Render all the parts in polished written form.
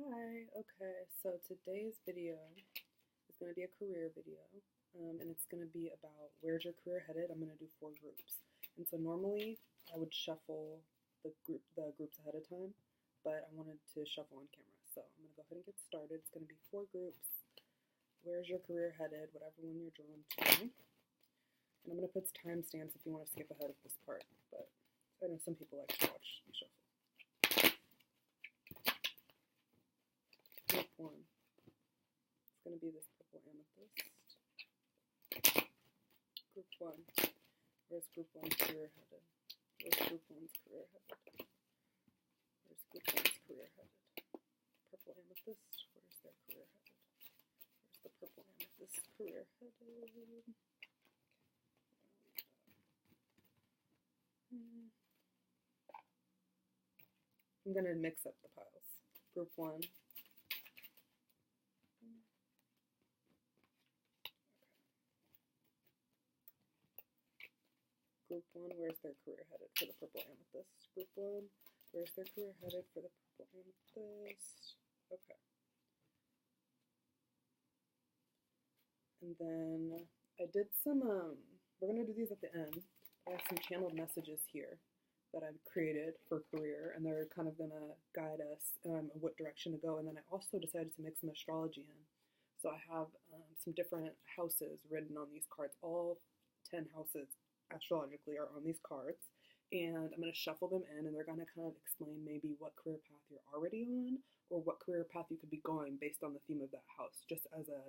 Hi, okay, so today's video is going to be a career video, and it's going to be about where's your career headed. I'm going to do 4 groups, and so normally I would shuffle the groups ahead of time, but I wanted to shuffle on camera, so I'm going to go ahead and get started. It's going to be 4 groups. Where's your career headed? Whatever one you're drawn to, and I'm going to put timestamps if you want to skip ahead of this part, but I know some people like to watch me shuffle. Group 1. It's going to be this purple amethyst. Group 1. Where's Group 1's career headed? Where's Group 1's career headed? Where's Group 1's career headed? Purple amethyst. Where's their career headed? Where's the purple amethyst career headed? I'm going to mix up the piles. Group 1. Group 1, where's their career headed for the purple amethyst? Group 1, where's their career headed for the purple amethyst? Okay. And then I did some, we're going to do these at the end. I have some channeled messages here that I've created for career, and they're kind of going to guide us what direction to go. And then I also decided to mix some astrology in. So I have some different houses written on these cards. All 10 houses astrologically are on these cards, and I'm going to shuffle them in, and they're going to kind of explain maybe what career path you're already on or what career path you could be going based on the theme of that house, just as a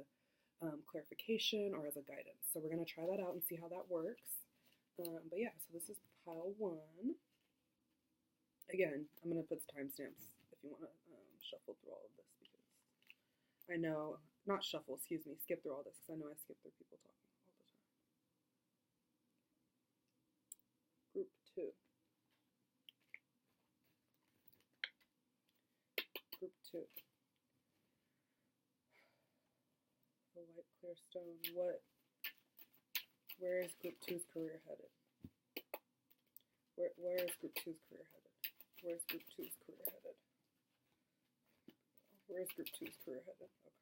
clarification or as a guidance. So we're going to try that out and see how that works. But yeah, so this is pile 1. Again, I'm going to put timestamps if you want to shuffle through all of this, because I know, not shuffle, excuse me, skip through all this, because I know I skip through people talking all the time. Group 2. Group 2. The white clear stone. Where is Group 2's career headed? Where is Group 2's career headed? Where's Group 2's career headed? Where's Group 2's career headed? Okay.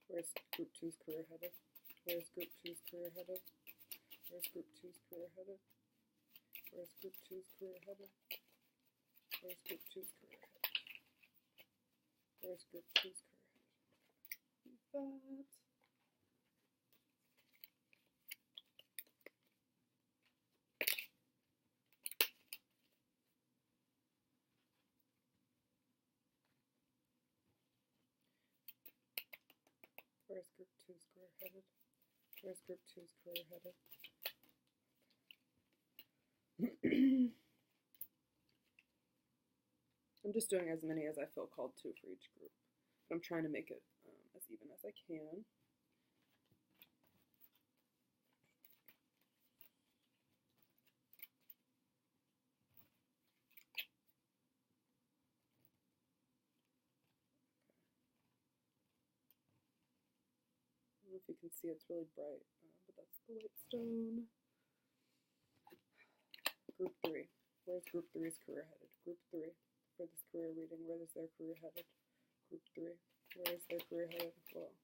Where's Group 2's career headed? Where's Group 2's career headed? Where's Group 2's career headed? Where's Group 2's career headed? Where's Group 2's career headed? Where's Group 2's career headed? That. Where's Group 2's career headed? Where's Group 2's career headed? I'm just doing as many as I feel called to for each group. But I'm trying to make it as even as I can. I don't know if you can see, it's really bright, but that's the white stone. Group 3. Where's Group 3's career headed? Group 3. For this career reading, where is their career headed? Group 3. Where is their career headed? Well,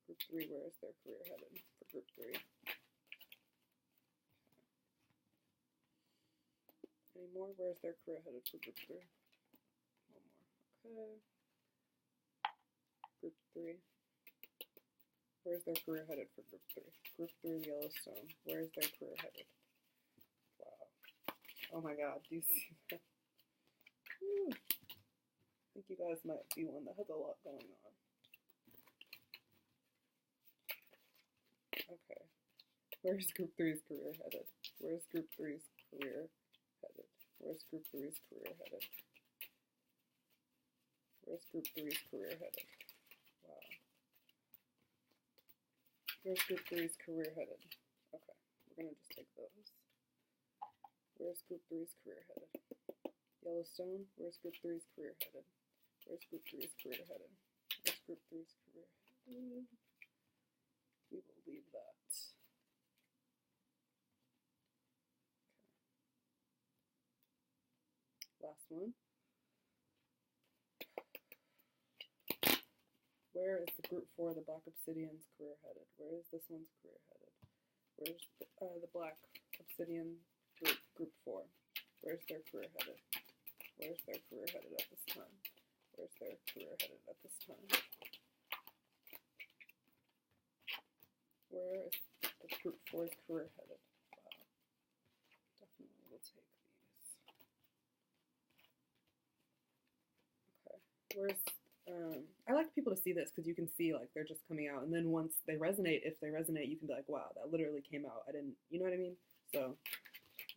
Group 3, where is their career headed for Group 3? Any more? Where is their career headed for Group 3? One more. Okay. Group 3. Where's their career headed for Group 3? Group 3, Yellowstone. Where is their career headed? Wow. Oh my god, do you see that? Woo. I think you guys might be one that has a lot going on. Okay. Where's Group 3's career headed? Where's Group 3's career headed? Where's Group 3's career headed? Where's Group 3's career headed? Wow. Where's Group 3's career headed? Okay, we're going to just take those. Where's Group 3's career headed? Yellowstone, where's Group 3's career headed? Where's Group 3's career headed? Where's Group 3's career headed? We will leave that. Last one. Where is the group 4, the Black Obsidian's career headed? Where is this one's career headed? Where's the Black Obsidian group 4? Where's their career headed? Where's their career headed at this time? Where's their career headed at this time? Where is the group 4's career headed? Wow. Definitely will take these. Okay. Where's I like people to see this because you can see like they're just coming out, and then once they resonate, if they resonate, you can be like, wow, that literally came out. I didn't, you know what I mean? So,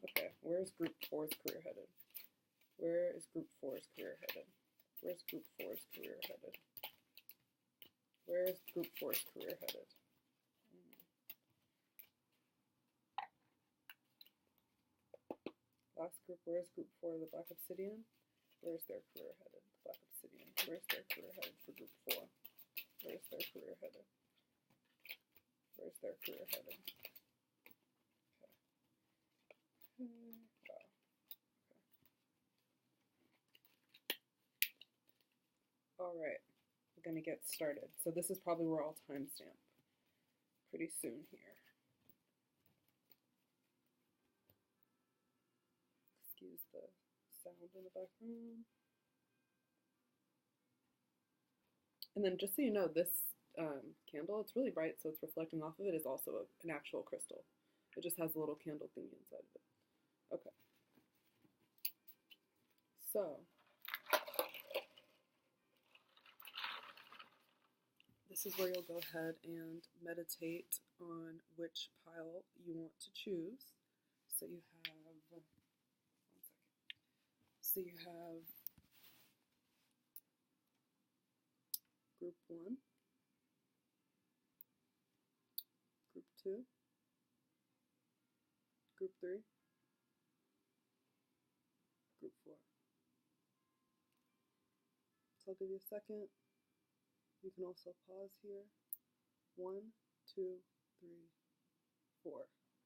okay, where's group 4's career headed? Where is group 4's career headed? Where's group 4's career headed? Where's group 4's career headed? Last group, where's group 4, the Black Obsidian? Where's their career headed? The Black Obsidian. Where's their career headed for group 4? Where's their career headed? Where's their career headed? Okay. Wow. Okay. All right. We're going to get started. So this is probably where I'll timestamp pretty soon here. Excuse the sound in the background. And then just so you know, this candle, it's really bright, so it's reflecting off of it, is also an actual crystal. It just has a little candle thingy inside of it. Okay. So, this is where you'll go ahead and meditate on which pile you want to choose. So you have, one second. So you have group 1, group 2, group 3, group 4. So I'll give you a second. You can also pause here. 1, 2, 3, 4.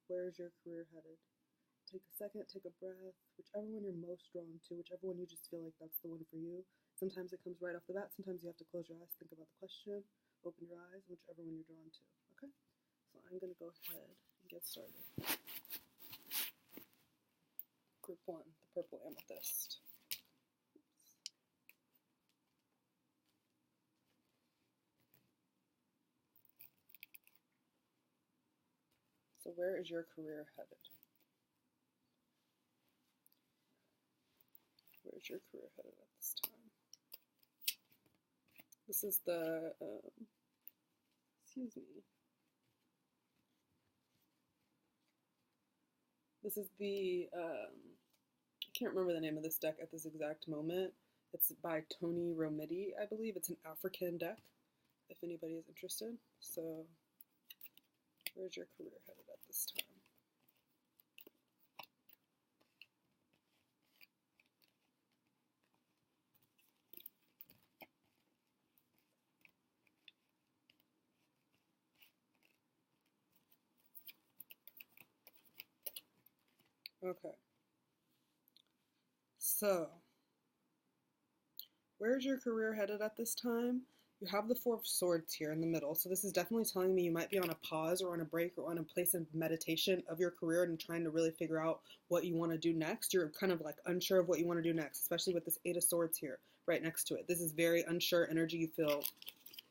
Where's your career headed? Take a second, take a breath, whichever one you're most drawn to, whichever one you just feel like that's the one for you. Sometimes it comes right off the bat, sometimes you have to close your eyes, think about the question, open your eyes, whichever one you're drawn to, okay? So I'm going to go ahead and get started. Group 1, the purple amethyst. So where is your career headed? Where's your career headed at this time? This is the, excuse me. This is the, I can't remember the name of this deck at this exact moment. It's by Tony Romiti, I believe. It's an African deck, if anybody is interested. So, where's your career headed at this time? Okay. So, where's your career headed at this time? You have the 4 of Swords here in the middle, so this is definitely telling me you might be on a pause or on a break or on a place of meditation of your career and trying to really figure out what you want to do next. You're kind of like unsure of what you want to do next, especially with this 8 of Swords here right next to it. This is very unsure energy.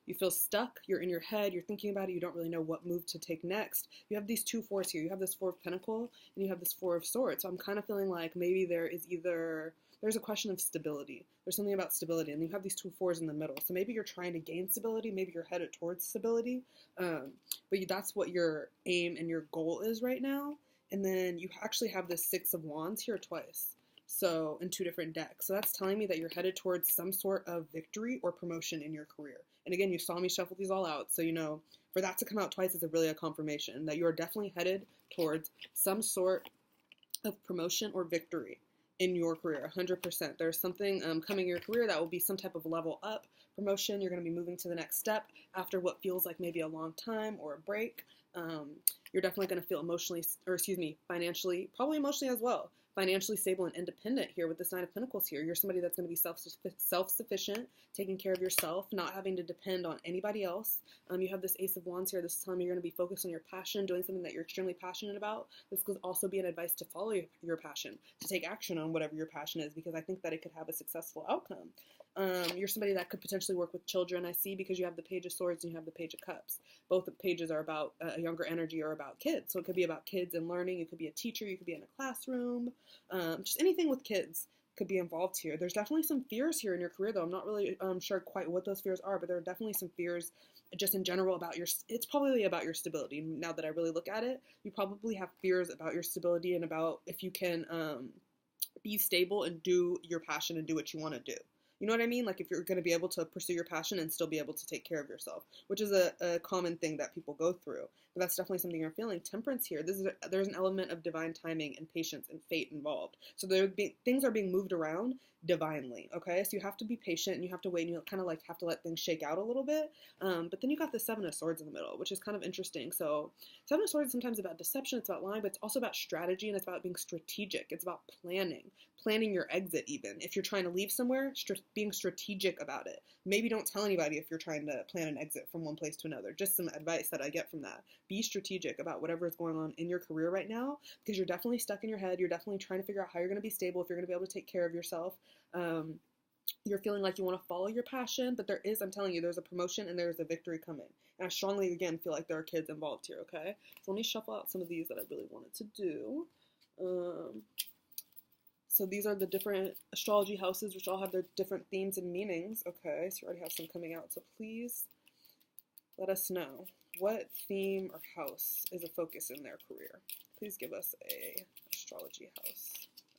You feel stuck, you're in your head, you're thinking about it, you don't really know what move to take next. You have these 2 4s here. You have this 4 of Pentacles and you have this 4 of Swords. So I'm kind of feeling like maybe there's a question of stability. There's something about stability, and you have these 2 4s in the middle. So maybe you're trying to gain stability, maybe you're headed towards stability, but that's what your aim and your goal is right now. And then you actually have this 6 of Wands here twice. So in 2 different decks. So that's telling me that you're headed towards some sort of victory or promotion in your career. And again, you saw me shuffle these all out. So, for that to come out twice is really a confirmation that you're definitely headed towards some sort of promotion or victory in your career, 100%. There's something coming in your career that will be some type of level up, promotion. You're going to be moving to the next step after what feels like maybe a long time or a break. You're definitely going to feel financially, probably emotionally as well, financially stable and independent here with this Nine of Pentacles here. You're somebody that's going to be self-sufficient, taking care of yourself, not having to depend on anybody else. You have this Ace of Wands here. This time you're going to be focused on your passion, doing something that you're extremely passionate about. This could also be an advice to follow your passion, to take action on whatever your passion is, because I think that it could have a successful outcome. You're somebody that could potentially work with children, I see, because you have the Page of Swords and you have the Page of Cups. Both of the pages are about a younger energy or about kids. So it could be about kids and learning. You could be a teacher. You could be in a classroom. Just anything with kids could be involved here. There's definitely some fears here in your career, though. I'm not really sure quite what those fears are, but there are definitely some fears just in general about it's probably about your stability. Now that I really look at it, you probably have fears about your stability and about if you can be stable and do your passion and do what you want to do. You know what I mean? Like if you're going to be able to pursue your passion and still be able to take care of yourself, which is a common thing that people go through. But that's definitely something you're feeling. Temperance here. There's an element of divine timing and patience and fate involved. So things are being moved around divinely, okay? So you have to be patient and you have to wait and you kind of like have to let things shake out a little bit. But then you got the Seven of Swords in the middle, which is kind of interesting. So Seven of Swords is sometimes about deception, it's about lying, but it's also about strategy and it's about being strategic. It's about planning your exit even. If you're trying to leave somewhere, being strategic about it. Maybe don't tell anybody if you're trying to plan an exit from one place to another. Just some advice that I get from that. Be strategic about whatever is going on in your career right now, because you're definitely stuck in your head. You're definitely trying to figure out how you're going to be stable, if you're going to be able to take care of yourself. You're feeling like you want to follow your passion, but I'm telling you, there's a promotion and there's a victory coming. And I strongly, again, feel like there are kids involved here, okay? So let me shuffle out some of these that I really wanted to do. So these are the different astrology houses, which all have their different themes and meanings. Okay, so you already have some coming out. So please let us know what theme or house is a focus in their career. Please give us a astrology house.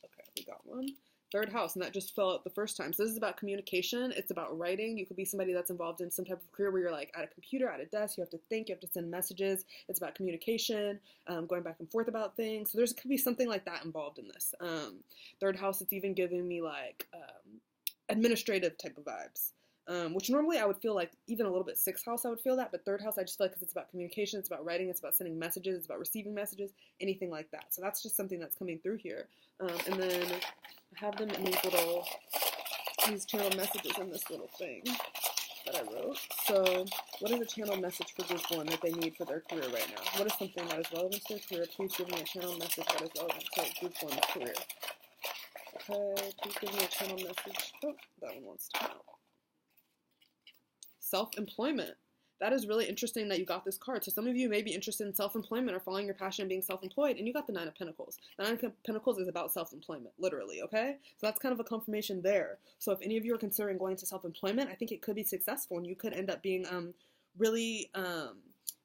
Okay, we got one. Third house, and that just fell out the first time. So this is about communication. It's about writing. You could be somebody that's involved in some type of career where you're like at a computer, at a desk. You have to think. You have to send messages. It's about communication, going back and forth about things. So could be something like that involved in this. Third house, it's even giving me like administrative type of vibes. Which normally I would feel like even a little bit sixth house I would feel that, but third house I just feel like because it's about communication, it's about writing, it's about sending messages, it's about receiving messages, anything like that. So that's just something that's coming through here. And then I have them in these channel messages in this little thing that I wrote. So what is a channel message for group one that they need for their career right now? What is something that is relevant to their career? Please give me a channel message that is relevant to group one's career. Okay, please give me a channel message. Oh, that one wants to come out. Self-employment. That is really interesting that you got this card. So some of you may be interested in self-employment or following your passion and being self-employed, and you got the Nine of Pentacles. The Nine of Pentacles is about self-employment, literally, okay? So that's kind of a confirmation there. So if any of you are considering going to self-employment, I think it could be successful, and you could end up being really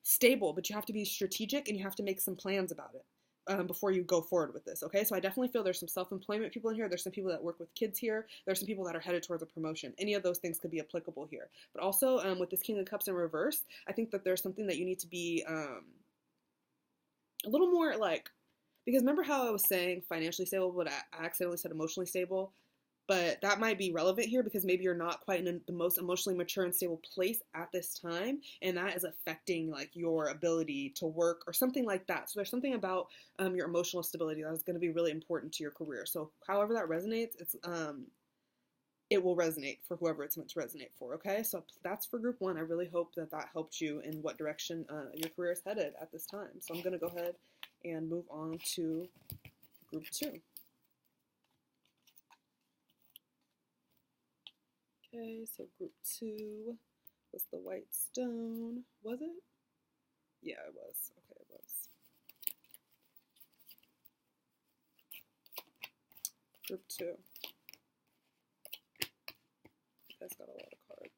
stable, but you have to be strategic, and you have to make some plans about it. Before you go forward with this, okay? So I definitely feel there's some self-employment people in here. There's some people that work with kids here. There's some people that are headed towards a promotion. Any of those things could be applicable here. But also with this King of Cups in reverse, I think that there's something that you need to be a little more like, because remember how I was saying financially stable, but I accidentally said emotionally stable? But that might be relevant here because maybe you're not quite in the most emotionally mature and stable place at this time, and that is affecting like your ability to work or something like that. So there's something about your emotional stability that is going to be really important to your career. So however that resonates, it will resonate for whoever it's meant to resonate for, okay? So that's for group one. I really hope that helped you in what direction your career is headed at this time. So I'm going to go ahead and move on to group two. Okay, so group two was the white stone. Was it? Yeah, it was. Okay, it was. Group two. You guys got a lot of cards.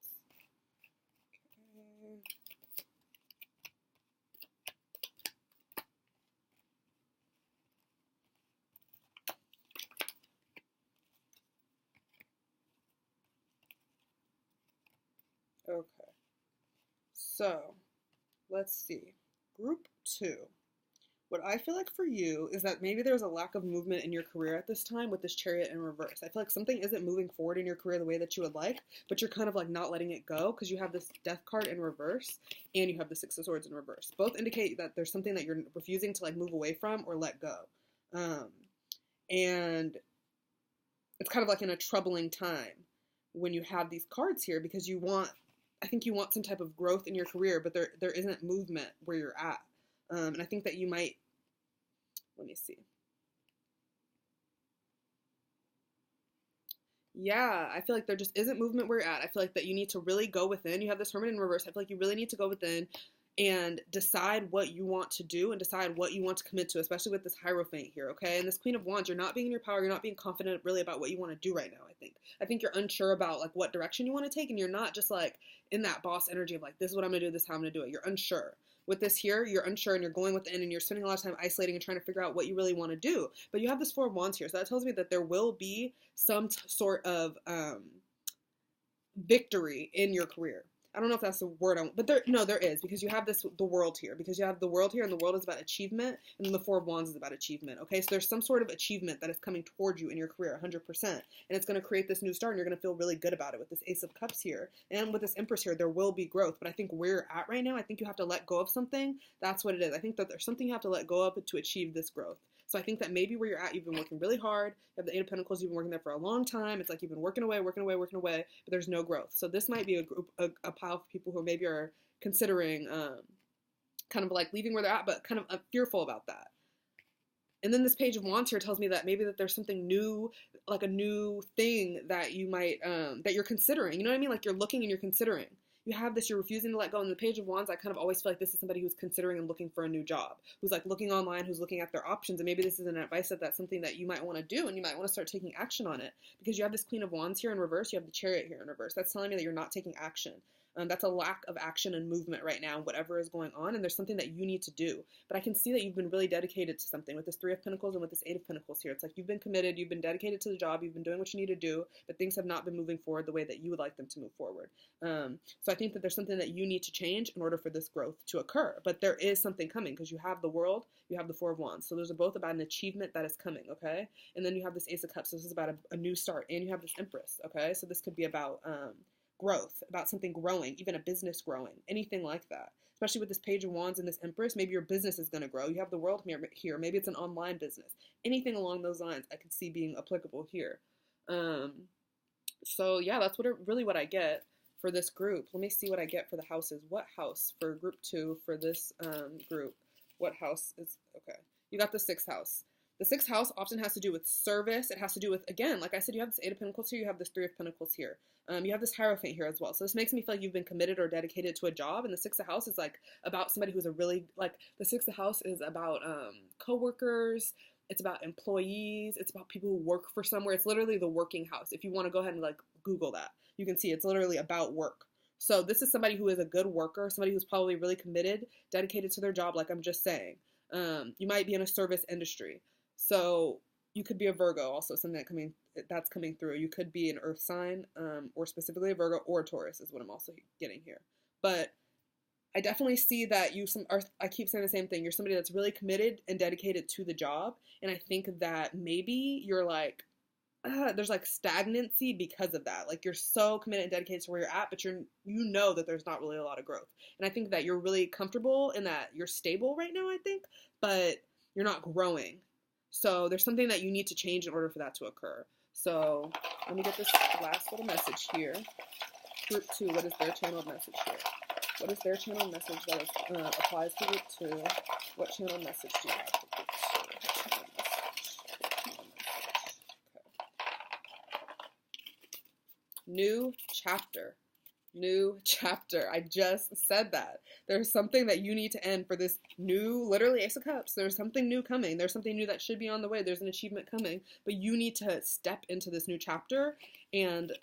Okay, so let's see. Group two. What I feel like for you is that maybe there's a lack of movement in your career at this time with this Chariot in reverse. I feel like something isn't moving forward in your career the way that you would like, but you're kind of like not letting it go because you have this Death card in reverse and you have the Six of Swords in reverse. Both indicate that there's something that you're refusing to like move away from or let go. And it's kind of like in a troubling time when you have these cards here, because I think you want some type of growth in your career, but there isn't movement where you're at. And I think that you might, let me see. Yeah, I feel like there just isn't movement where you're at. I feel like that you need to really go within. You have this Hermit in reverse. I feel like you really need to go within and decide what you want to do and decide what you want to commit to, especially with this Hierophant here, okay? And this Queen of Wands, you're not being in your power. You're not being confident really about what you want to do right now, I think. I think you're unsure about, like, what direction you want to take, and you're not just, like, in that boss energy of, like, this is what I'm going to do, this is how I'm going to do it. You're unsure. With this here, you're unsure and you're going within and you're spending a lot of time isolating and trying to figure out what you really want to do. But you have this Four of Wands here, so that tells me that there will be some sort of victory in your career. I don't know if that's the word but there is, because you have the World here, because you have the World here, and the World is about achievement, and then the Four of Wands is about achievement, okay? So there's some sort of achievement that is coming towards you in your career, 100%, and it's going to create this new start, and you're going to feel really good about it with this Ace of Cups here, and with this Empress here, there will be growth, but I think where you're at right now, I think you have to let go of something. That's what it is. I think that there's something you have to let go of to achieve this growth. So I think that maybe where you're at, you've been working really hard. You have the Eight of Pentacles. You've been working there for a long time. It's like you've been working away, but there's no growth. So this might be a pile of people who maybe are considering kind of like leaving where they're at, but kind of fearful about that. And then this Page of Wands here tells me that maybe that there's something new, like a new thing that you might, that you're considering. You know what I mean? Like you're looking and you're considering. You have this, you're refusing to let go. And the Page of Wands, I kind of always feel like this is somebody who's considering and looking for a new job, who's like looking online, who's looking at their options. And maybe this is an advice that that's something that you might want to do, and you might want to start taking action on it, because you have this Queen of Wands here in reverse. You have the Chariot here in reverse. That's telling me that you're not taking action. That's a lack of action and movement right now, whatever is going on, and there's something that you need to do. But I can see that you've been really dedicated to something with this Three of Pentacles and with this Eight of Pentacles here. It's like you've been committed, you've been dedicated to the job, you've been doing what you need to do, but things have not been moving forward the way that you would like them to move forward. So I think that there's something that you need to change in order for this growth to occur. But there is something coming, because you have the World, you have the Four of Wands. So those are both about an achievement that is coming, okay? And then you have this Ace of Cups. So this is about a new start, and you have this Empress, okay? So this could be about growth, about something growing, even a business growing, anything like that. Especially with this Page of Wands and this Empress, maybe your business is going to grow. You have the World here. Maybe it's an online business. Anything along those lines I could see being applicable here. So yeah, that's really what I get for this group. Let me see what I get for the houses. What house for group 2 for this group? What house is, okay. You got the 6th house. The 6th house often has to do with service. It has to do with, again, like I said, you have this Eight of Pentacles here, you have this Three of Pentacles here. You have this Hierophant here as well. So this makes me feel like you've been committed or dedicated to a job. And the 6th house is like about somebody who's a really, like the 6th house is about coworkers. It's about employees. It's about people who work for somewhere. It's literally the working house. If you want to go ahead and like Google that, you can see it's literally about work. So this is somebody who is a good worker, somebody who's probably really committed, dedicated to their job, like I'm just saying. You might be in a service industry. So you could be a Virgo, also something that's coming through. You could be an Earth sign, or specifically a Virgo or a Taurus is what I'm also getting here. But I definitely see that I keep saying the same thing. You're somebody that's really committed and dedicated to the job. And I think that maybe you're like, there's like stagnancy because of that. Like you're so committed and dedicated to where you're at, but you know that there's not really a lot of growth. And I think that you're really comfortable in that you're stable right now, I think, but you're not growing. So there's something that you need to change in order for that to occur. So let me get this last little message here. Group 2, what is their channeled message here? What is their channeled message that applies to Group 2? What channeled message do you have for Group 2? Channeled message. Okay. New chapter. New chapter. I just said that. There's something that you need to end for this new, literally Ace of Cups. There's something new coming. There's something new that should be on the way. There's an achievement coming. But you need to step into this new chapter and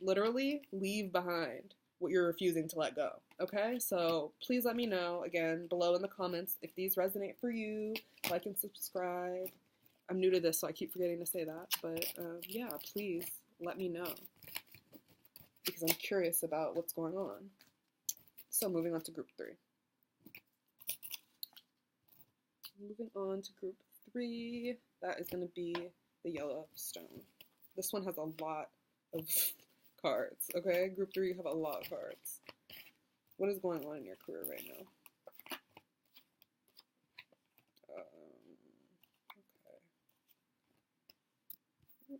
literally leave behind what you're refusing to let go. Okay? So please let me know, again, below in the comments if these resonate for you. Like and subscribe. I'm new to this, so I keep forgetting to say that. But yeah, please let me know, because I'm curious about what's going on. So moving on to Group 3. Moving on to Group 3, that is going to be the Yellowstone. This one has a lot of cards, okay? Group 3, you have a lot of cards. What is going on in your career right now? Okay. Oh,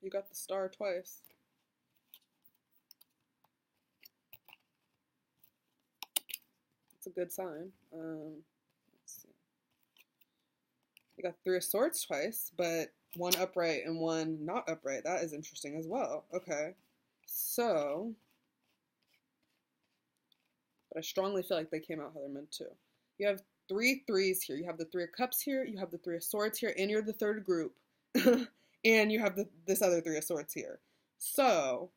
you got the star twice. It's a good sign. Let's see. You got Three of Swords twice, but one upright and one not upright. That is interesting as well. Okay. So, but I strongly feel like they came out how they're meant to. You have 3 3s here. You have the Three of Cups here. You have the Three of Swords here, and you're the third group. And you have this other Three of Swords here. So,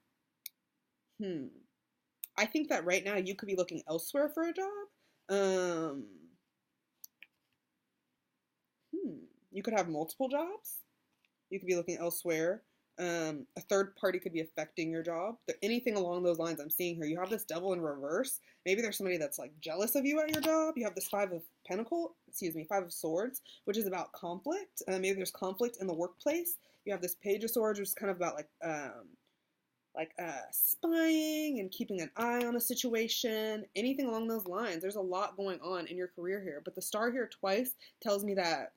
I think that right now you could be looking elsewhere for a job. You could have multiple jobs. You could be looking elsewhere. A third party could be affecting your job. Anything along those lines I'm seeing here. You have this Devil in reverse. Maybe there's somebody that's like jealous of you at your job. You have this Five of Swords, which is about conflict. Maybe there's conflict in the workplace. You have this Page of Swords, which is kind of about like spying and keeping an eye on a situation. Anything along those lines. There's a lot going on in your career here. But the star here twice tells me that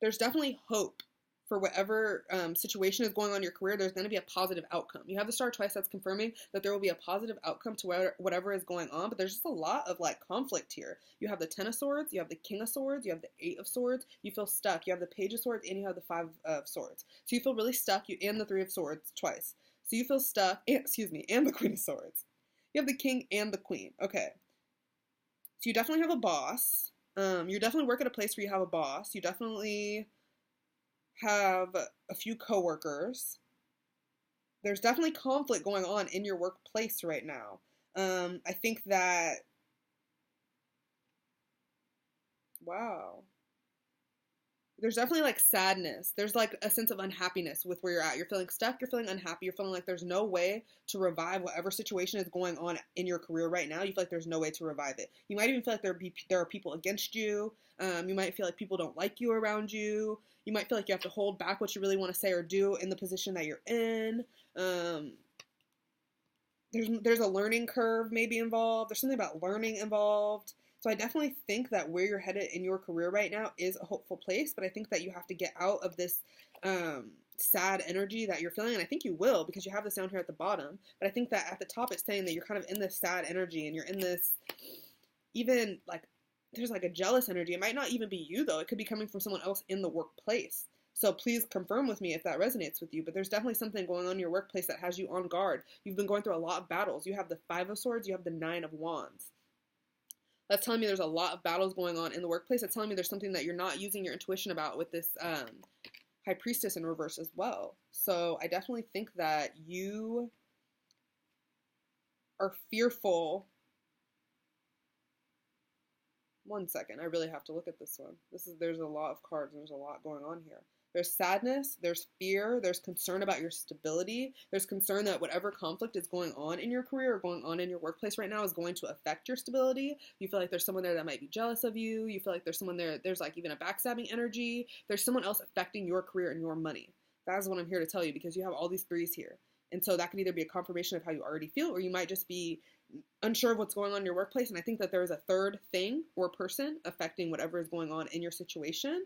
there's definitely hope for whatever situation is going on in your career. There's going to be a positive outcome. You have the star twice, that's confirming that there will be a positive outcome to whatever is going on, but there's just a lot of like conflict here. You have the Ten of Swords, you have the King of Swords, you have the Eight of Swords, you feel stuck, you have the Page of Swords, and you have the Five of Swords. So you feel really stuck, and the Three of Swords twice. So you feel stuck, and the Queen of Swords. You have the King and the Queen. Okay. So you definitely have a boss. You definitely work at a place where you have a boss. You definitely have a few coworkers. There's definitely conflict going on in your workplace right now. I think that, wow. There's definitely like sadness. There's like a sense of unhappiness with where you're at. You're feeling stuck. You're feeling unhappy. You're feeling like there's no way to revive whatever situation is going on in your career right now. You feel like there's no way to revive it. You might even feel like there are people against you. You might feel like people don't like you around you. You might feel like you have to hold back what you really want to say or do in the position that you're in. There's a learning curve maybe involved. There's something about learning involved. So I definitely think that where you're headed in your career right now is a hopeful place, but I think that you have to get out of this sad energy that you're feeling, and I think you will because you have this down here at the bottom, but I think that at the top it's saying that you're kind of in this sad energy and you're in this, even like, there's like a jealous energy. It might not even be you though. It could be coming from someone else in the workplace. So please confirm with me if that resonates with you, but there's definitely something going on in your workplace that has you on guard. You've been going through a lot of battles. You have the Five of Swords, you have the Nine of Wands. That's telling me there's a lot of battles going on in the workplace. That's telling me there's something that you're not using your intuition about with this High Priestess in reverse as well. So I definitely think that you are fearful. One second, I really have to look at this one. There's a lot of cards and there's a lot going on here. There's sadness, there's fear, there's concern about your stability, there's concern that whatever conflict is going on in your career or going on in your workplace right now is going to affect your stability. You feel like there's someone there that might be jealous of you. You feel like there's someone there's like even a backstabbing energy. There's someone else affecting your career and your money. That is what I'm here to tell you because you have all these threes here. And so that could either be a confirmation of how you already feel or you might just be unsure of what's going on in your workplace. And I think that there is a third thing or person affecting whatever is going on in your situation.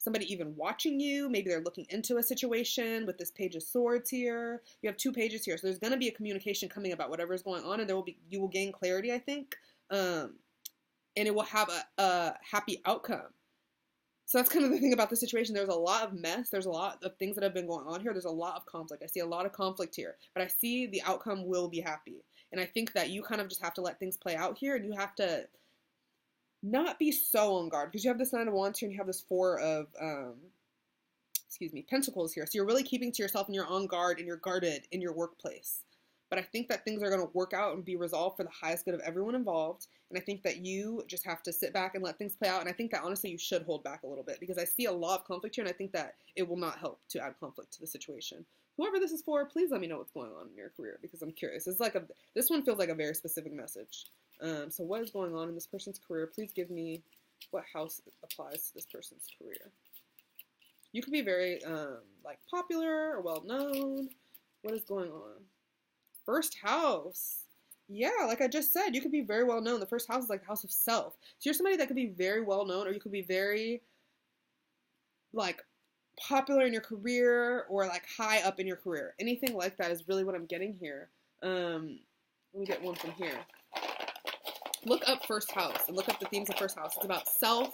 Somebody even watching you, maybe they're looking into a situation with this Page of Swords here. You have two pages here, so there's going to be a communication coming about whatever is going on, and you will gain clarity, I think, and it will have a happy outcome. So that's kind of the thing about the situation. There's a lot of mess. There's a lot of things that have been going on here. There's a lot of conflict. I see a lot of conflict here, but I see the outcome will be happy, and I think that you kind of just have to let things play out here, and you have to not be so on guard because you have this Nine of Wands here and you have this Four of Pentacles here. So you're really keeping to yourself and you're on guard and you're guarded in your workplace. But I think that things are going to work out and be resolved for the highest good of everyone involved. And I think that you just have to sit back and let things play out. And I think that honestly you should hold back a little bit because I see a lot of conflict here and I think that it will not help to add conflict to the situation. Whoever this is for, please let me know what's going on in your career because I'm curious. This one feels like a very specific message. So what is going on in this person's career? Please give me what house applies to this person's career. You could be very like popular or well known. What is going on? first house. Yeah, like I just said, you could be very well known. The first house is like the house of self. So you're somebody that could be very well known, or you could be very like popular in your career, or like high up in your career. Anything like that is really what I'm getting here. Let me get one from here. Look up first house and look up the themes of first house. It's about self,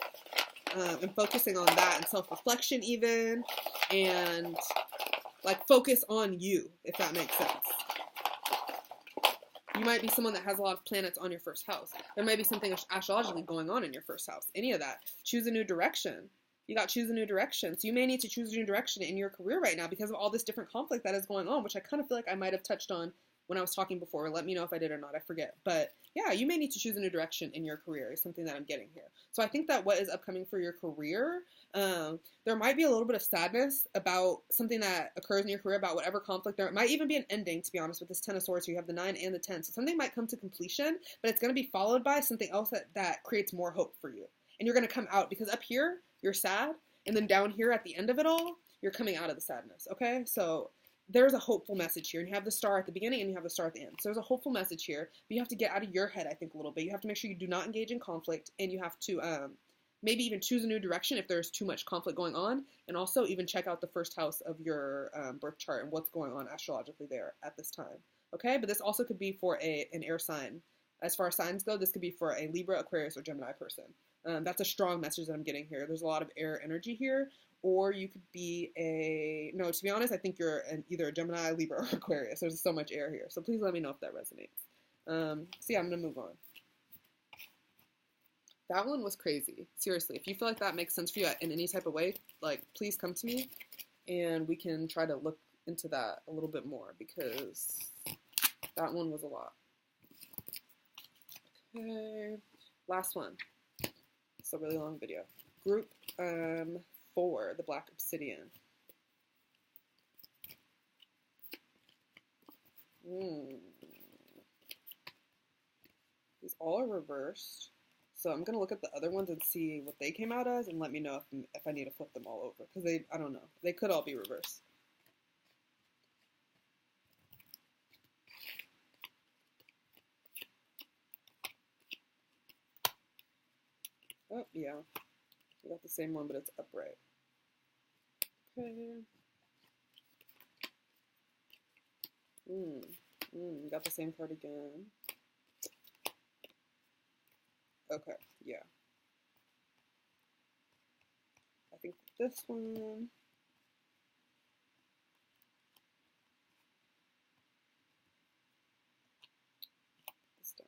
and focusing on that, and self-reflection even, and like focus on you, if that makes sense. You might be someone that has a lot of planets on your first house. There might be something astrologically going on in your first house. Any of that. Choose a new direction. You got to choose a new direction. So you may need to choose a new direction in your career right now because of all this different conflict that is going on, which I kind of feel like I might have touched on when I was talking before. Let me know if I did or not. I forget. But yeah, you may need to choose a new direction in your career is something that I'm getting here. So I think that what is upcoming for your career, there might be a little bit of sadness about something that occurs in your career, about whatever conflict. There might even be an ending, to be honest, with this 10 of Swords. You have the 9 and the 10. So something might come to completion, but it's going to be followed by something else that creates more hope for you. And you're going to come out, because up here, you're sad. And then down here at the end of it all, you're coming out of the sadness, okay? So there's a hopeful message here. And you have the star at the beginning and you have the star at the end. So there's a hopeful message here. But you have to get out of your head, I think, a little bit. You have to make sure you do not engage in conflict. And you have to maybe even choose a new direction if there's too much conflict going on. And also even check out the first house of your birth chart and what's going on astrologically there at this time, okay? But this also could be for an air sign. As far as signs go, this could be for a Libra, Aquarius, or Gemini person. That's a strong message that I'm getting here. There's a lot of air energy here. Or you could be no, to be honest, I think you're either a Gemini, Libra, or Aquarius. There's so much air here. So please let me know if that resonates. So yeah, I'm going to move on. That one was crazy. Seriously, if you feel like that makes sense for you in any type of way, like, please come to me and we can try to look into that a little bit more, because that one was a lot. Okay, last one. It's a really long video. Group 4, the Black Obsidian. These all are reversed. So I'm going to look at the other ones and see what they came out as and let me know if I need to flip them all over. Because I don't know. They could all be reversed. Oh, yeah. We got the same one, but it's upright. Okay. Got the same card again. Okay, yeah. I think this one. This down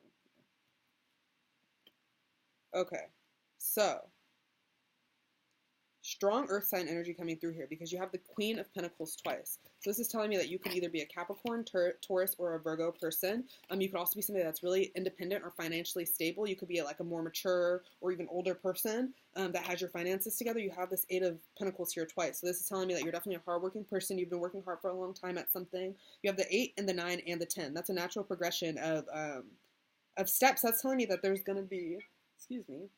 here. Okay, so strong earth sign energy coming through here, because you have the Queen of Pentacles twice. So this is telling me that you could either be a Capricorn, Taurus, or a Virgo person. You could also be somebody that's really independent or financially stable. You could be like a more mature or even older person that has your finances together. You have this 8 of Pentacles here twice. So this is telling me that you're definitely a hardworking person. You've been working hard for a long time at something. You have the 8 and the 9 and the 10. That's a natural progression of steps. That's telling me that there's going to be, excuse me,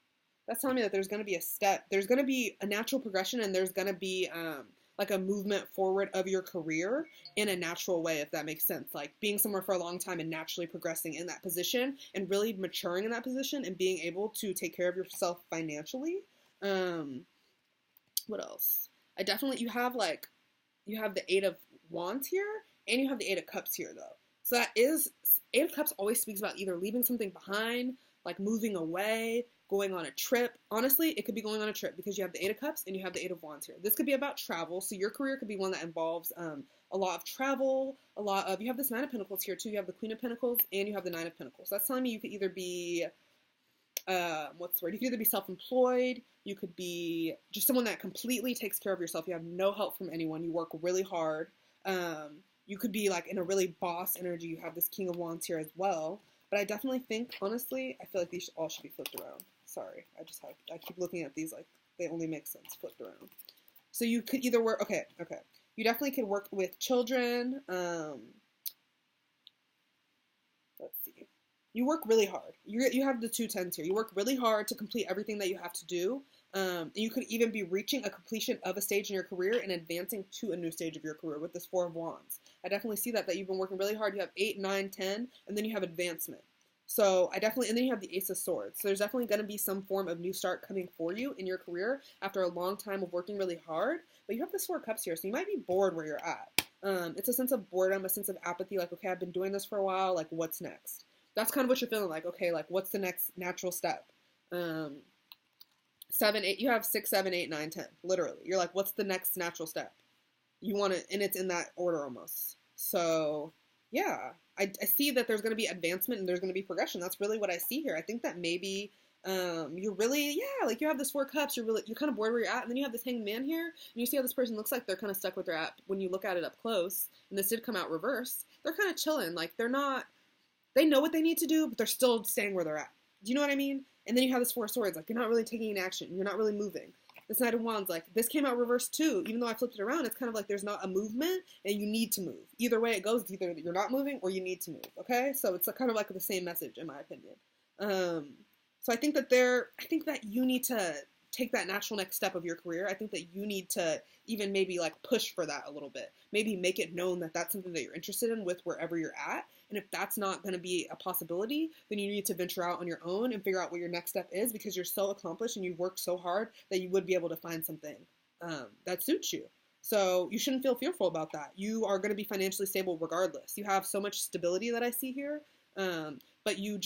that's telling me that there's going to be a step. There's going to be a natural progression, and there's going to be like a movement forward of your career in a natural way, if that makes sense. Like being somewhere for a long time and naturally progressing in that position and really maturing in that position and being able to take care of yourself financially. What else? You have the 8 of Wands here, and you have the 8 of Cups here, though. So that is, 8 of Cups always speaks about either leaving something behind, like moving away, going on a trip. Honestly, it could be going on a trip, because you have the 8 of Cups and you have the 8 of Wands here. This could be about travel. So your career could be one that involves a lot of travel, you have this 9 of Pentacles here too. You have the Queen of Pentacles and you have the 9 of Pentacles. That's telling me you could either be, You could either be self-employed, you could be just someone that completely takes care of yourself. You have no help from anyone. You work really hard. You could be like in a really boss energy. You have this King of Wands here as well. But I definitely think, honestly, I feel like these all should be flipped around. Sorry, I keep looking at these like they only make sense flipped around. So you could either work, okay. You definitely could work with children. Let's see. You work really hard. You have the 2 10s here. You work really hard to complete everything that you have to do. You could even be reaching a completion of a stage in your career and advancing to a new stage of your career with this 4 of Wands. I definitely see that you've been working really hard. You have 8, 9, 10, and then you have advancement. So and then you have the Ace of Swords. So there's definitely going to be some form of new start coming for you in your career after a long time of working really hard. But you have this Four of Cups here, so you might be bored where you're at. It's a sense of boredom, a sense of apathy, like, okay, I've been doing this for a while, like, what's next? That's kind of what you're feeling like, okay, like, what's the next natural step? 7, 8, you have 6, 7, 8, 9, 10, literally. You're like, what's the next natural step? You want it, and it's in that order almost. So, yeah, I see that there's going to be advancement and there's going to be progression. That's really what I see here. I think that maybe you're really, yeah, like you have this Four Cups, you're kind of bored where you're at, and then you have this Hanged Man here, and you see how this person looks like they're kind of stuck where they're at when you look at it up close, and this did come out reversed. They're kind of chilling, like they know what they need to do, but they're still staying where they're at. Do you know what I mean? And then you have this Four of Swords, like you're not really taking any action, you're not really moving. This Knight of Wands, like, this came out reversed too. Even though I flipped it around, it's kind of like there's not a movement, and you need to move. Either way it goes, either you're not moving or you need to move, okay? So it's kind of like the same message, in my opinion. So I think that you need to take that natural next step of your career. I think that you need to even maybe, like, push for that a little bit. Maybe make it known that that's something that you're interested in with wherever you're at. And if that's not going to be a possibility, then you need to venture out on your own and figure out what your next step is, because you're so accomplished and you've worked so hard that you would be able to find something that suits you. So you shouldn't feel fearful about that. You are going to be financially stable regardless. You have so much stability that I see here, but you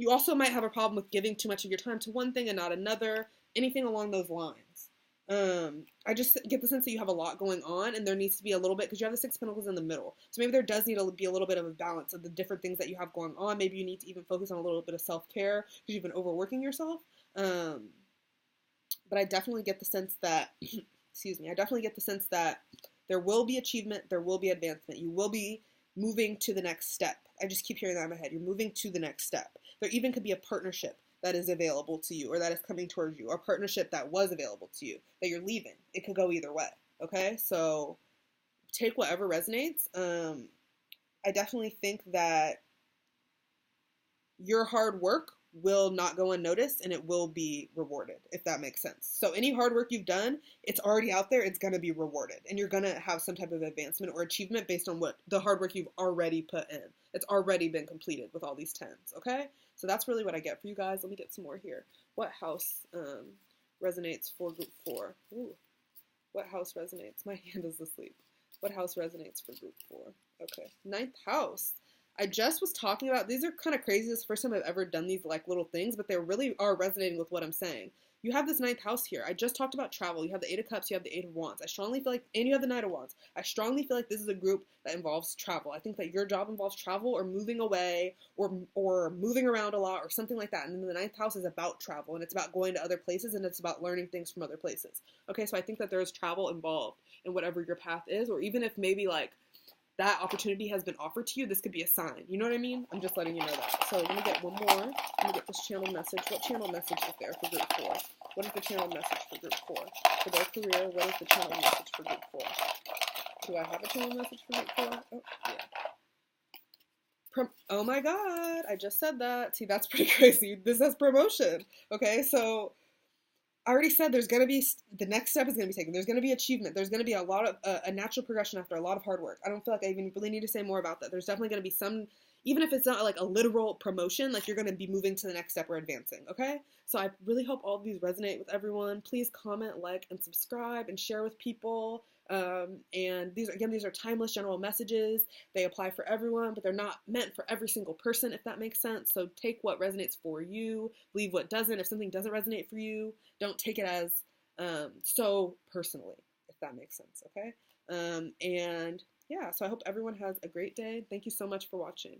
also might have a problem with giving too much of your time to one thing and not another, anything along those lines. I just get the sense that you have a lot going on, and there needs to be a little bit, because you have the Six of Pentacles in the middle. So maybe there does need to be a little bit of a balance of the different things that you have going on. Maybe you need to even focus on a little bit of self-care because you've been overworking yourself. But I definitely get the sense that, I definitely get the sense that there will be achievement, there will be advancement. You will be moving to the next step. I just keep hearing that in my head. You're moving to the next step. There even could be a partnership that is available to you, or that is coming towards you, or a partnership that was available to you that you're leaving. It could go either way, okay? So take whatever resonates. I definitely think that your hard work will not go unnoticed, and it will be rewarded, if that makes sense. So any hard work you've done, it's already out there, it's going to be rewarded, and you're going to have some type of advancement or achievement based on what the hard work you've already put in. It's already been completed with all these 10s, okay? So that's really what I get for you guys. Let me get some more here. What house resonates for group 4? Ooh. What house resonates? My hand is asleep. What house resonates for group 4? Okay. 9th house. I just was talking about, these are kind of crazy. This is the first time I've ever done these like little things, but they really are resonating with what I'm saying. You have this 9th house here. I just talked about travel. You have the 8 of Cups, you have the 8 of Wands. I strongly feel like, and you have the Knight of Wands. I strongly feel like this is a group that involves travel. I think that your job involves travel or moving away or moving around a lot or something like that. And then the 9th house is about travel, and it's about going to other places, and it's about learning things from other places. Okay, so I think that there's travel involved in whatever your path is, or even if maybe like that opportunity has been offered to you, this could be a sign. You know what I mean? I'm just letting you know that. So let me get one more. Let me get this channel message. What channel message is there for group 4? What is the channel message for group 4? For their career, what is the channel message for group 4? Do I have a channel message for group 4? Oh, yeah. Oh my God, I just said that. See, that's pretty crazy. This has promotion. Okay, so I already said there's going to be, the next step is going to be taken. There's going to be achievement. There's going to be a lot of, a natural progression after a lot of hard work. I don't feel like I even really need to say more about that. There's definitely going to be some, even if it's not like a literal promotion, like you're going to be moving to the next step or advancing, okay? So I really hope all of these resonate with everyone. Please comment, like, and subscribe, and share with people. And these are timeless general messages. They apply for everyone, but they're not meant for every single person, if that makes sense. So take what resonates for you, leave what doesn't. If something doesn't resonate for you, don't take it as so personally, if that makes sense, okay? And yeah, so I hope everyone has a great day. Thank you so much for watching.